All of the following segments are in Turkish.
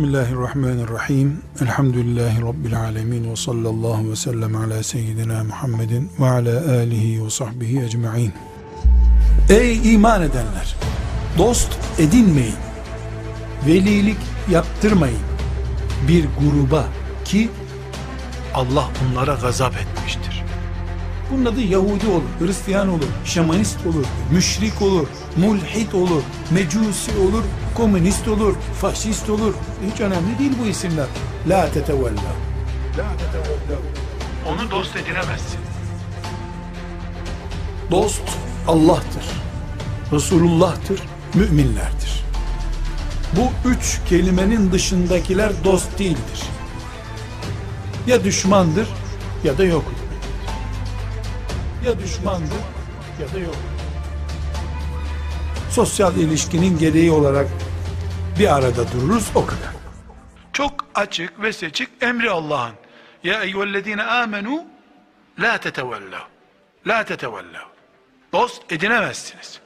Bismillahirrahmanirrahim. Elhamdülillahi Rabbil alemin ve sallallahu ve sellem ala seyyidina Muhammedin ve ala alihi ve sahbihi ecma'in. Ey iman edenler! Dost edinmeyin, velilik yaptırmayın bir gruba ki Allah onlara gazap etmiştir. Bunun adı Yahudi olur, Hristiyan olur, Şamanist olur, müşrik olur, mulhid olur, mecusi olur, komünist olur, faşist olur. Hiç önemli değil bu isimler. La tetevella. La tetevella. Onu dost edinemezsin. Dost Allah'tır, Resulullah'tır, müminlerdir. Bu üç kelimenin dışındakiler dost değildir. Ya düşmandır ya da yoktur. Ya düşmandır ya da yok. Sosyal ilişkinin gereği olarak bir arada dururuz, o kadar. Çok açık ve seçik emri Allah'ın. Ya eyyühellezine amenu la tetevellav. La tetevellav. Dost edinemezsiniz.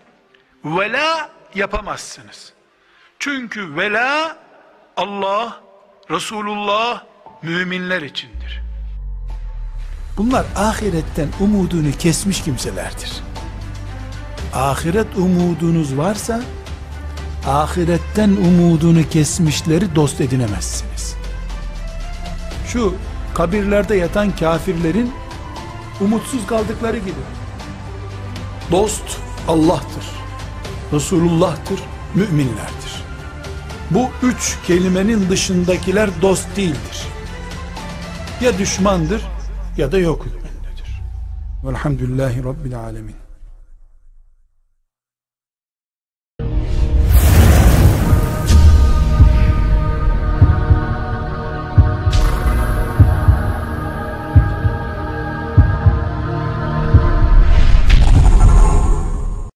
Vela yapamazsınız. Çünkü vela Allah, Resulullah, müminler içindir. Bunlar ahiretten umudunu kesmiş kimselerdir. Ahiret umudunuz varsa, ahiretten umudunu kesmişleri dost edinemezsiniz. Şu kabirlerde yatan kafirlerin umutsuz kaldıkları gibi. Dost Allah'tır, Resulullah'tır, müminlerdir. Bu üç kelimenin dışındakiler dost değildir. Ya düşmandır ya da yok hükmündedir. Velhamdülillahi Rabbil alemin.